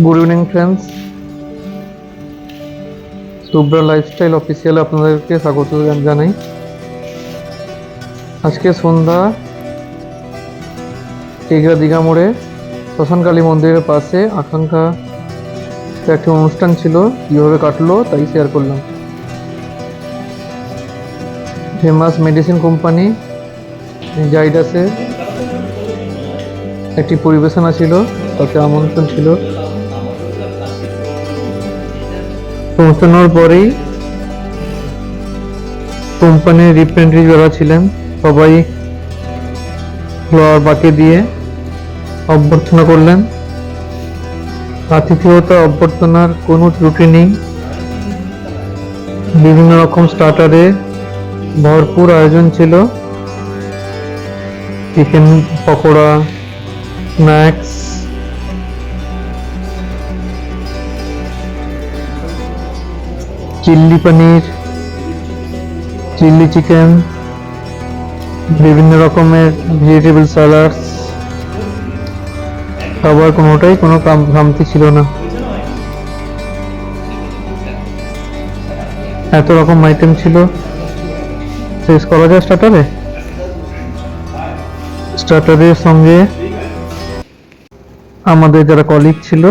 Good evening friends, Shubhra lifestyle অফিসিয়ালে আপনাদেরকে স্বাগত জানাই। আজকে সন্ধ্যা টেকরা দীঘা মোড়ে শ্মশানকালী মন্দিরের পাশে আকাঙ্ক্ষা একটি অনুষ্ঠান ছিল, কীভাবে কাটলো তাই শেয়ার করলাম। ফেমাস মেডিসিন কোম্পানি জাইডাসের একটি পরিবেশনা ছিল, তাতে আমন্ত্রণ ছিল। পৌঁছানোর পরেই কোম্পানির রিপ্রেজেন্টেটিভ যারা ছিলেন সবাই ফ্লাওয়ার বাকে দিয়ে অভ্যর্থনা করলেন। আতিথেয়তা অভ্যর্থনার কোনো ত্রুটি নেই, বিভিন্ন রকম স্টার্টারে ভরপুর আয়োজন ছিল। চিকেন পকোড়া, স্ন্যাক্স, চিল্লি পনির, চিল্লি চিকেন, বিভিন্ন রকমের ভেজিটেবল স্যালাডস, খাবার কোনোটাই কোনো খামতি ছিল না। এত রকম আইটেম ছিল, শেষ করা যায় স্টার্টারের সঙ্গে আমাদের যারা কলিগ ছিল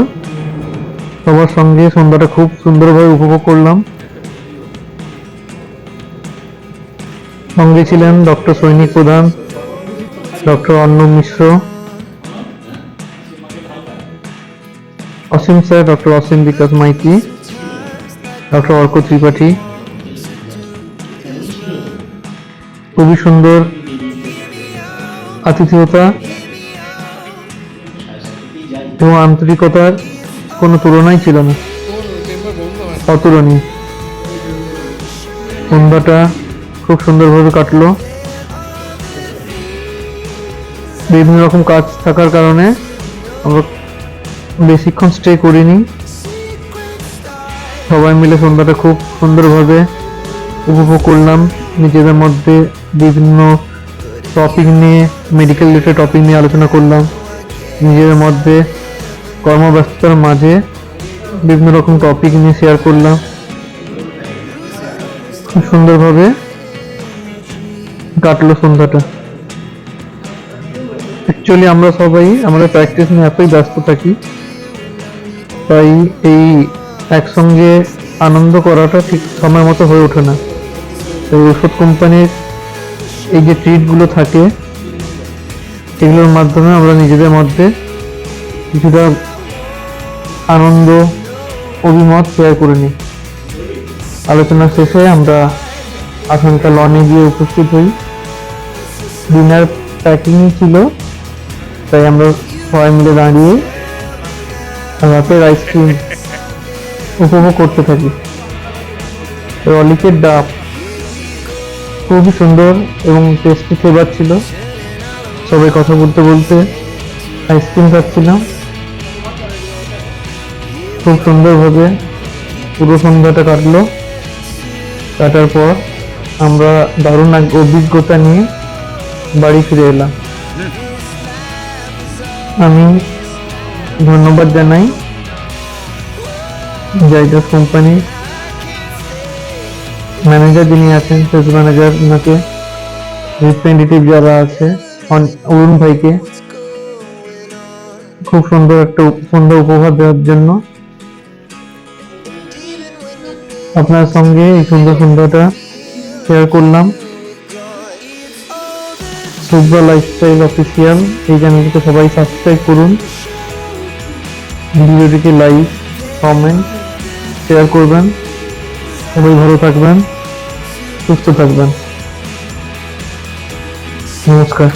সবার সঙ্গে সন্ধ্যাটা খুব সুন্দরভাবে উপভোগ করলাম। সঙ্গে ছিলেন ডক্টর সৈনিক প্রধান, ডক্টর অর্ণব মিশ্র, অসীম স্যার, ডক্টর অসীম বিকাশ মাইতি, ডক্টর অর্ক ত্রিপাঠী। খুবই সুন্দর আতিথেয়তা এবং আন্তরিকতার কোনো তুলনাই ছিল না, অতুলনীয়। সন্ধ্যাটা খুব সুন্দরভাবে কাটলো। বিভিন্ন রকম কাজ থাকার কারণে আমরা বেশিক্ষণ স্টে করিনি, সবাই মিলে সন্ধ্যাটা খুব সুন্দরভাবে উপভোগ করলাম। নিজেদের মধ্যে বিভিন্ন টপিক নিয়ে, মেডিকেল রিলেটেড টপিক নিয়ে আলোচনা করলাম। নিজেদের মধ্যে কর্মব্যস্ততার মাঝে বিভিন্ন রকম টপিক নিয়ে শেয়ার করলাম। খুব সুন্দরভাবে কাটলো সন্ধ্যাটা। অ্যাকচুয়ালি আমরা সবাই আমাদের প্র্যাকটিস নিয়ে এতই ব্যস্ত থাকি, তাই এই একসঙ্গে আনন্দ করাটা ঠিক সময় মতো হয়ে ওঠে না। এই ওষুধ কোম্পানির এই যে ট্রিটগুলো থাকে, এগুলোর মাধ্যমে আমরা নিজেদের মধ্যে কিছুটা আনন্দ অভিমত শেয়ার করে নিই। আলোচনা শেষে আমরা আকাঙ্ক্ষা লনে গিয়ে উপস্থিত হই। ডিনার প্যাকিং ছিল, তাই আমরা সবাই মিলে দাঁড়িয়ে রাতের আইসক্রিম উপভোগ করতে থাকি। রলিকের ডাব খুবই সুন্দর এবং টেস্টি ফ্লেভার ছিল। সবাই কথা বলতে বলতে আইসক্রিম খাচ্ছিলাম। খুব সুন্দরভাবে পুরো সন্ধ্যাটা কাটলো। কাটার পর আমরা দারুণ এক অভিজ্ঞতা নিয়ে বাড়ি ফিরে এলাম। আমি ধন্যবাদ জানাই জাইডাস কোম্পানির ম্যানেজার যিনি আছেন, সেলস ম্যানেজার, ওনাকে, রিপ্রেজেন্টেটিভ যারা আছে, অরুণ ভাইকে খুব সুন্দর একটা সন্ধ্যা উপহার দেওয়ার জন্য। আপনার সঙ্গে এই সুন্দর সন্ধ্যাটা শেয়ার করলাম। শুভ্রা লাইফস্টাইল অফিসিয়াল এই চ্যানেলটিকে সবাই সাবস্ক্রাইব করুন। ভিডিওটিকে লাইক, কমেন্ট, শেয়ার করবেন। সবাই ভালো থাকবেন, সুস্থ থাকবেন। নমস্কার।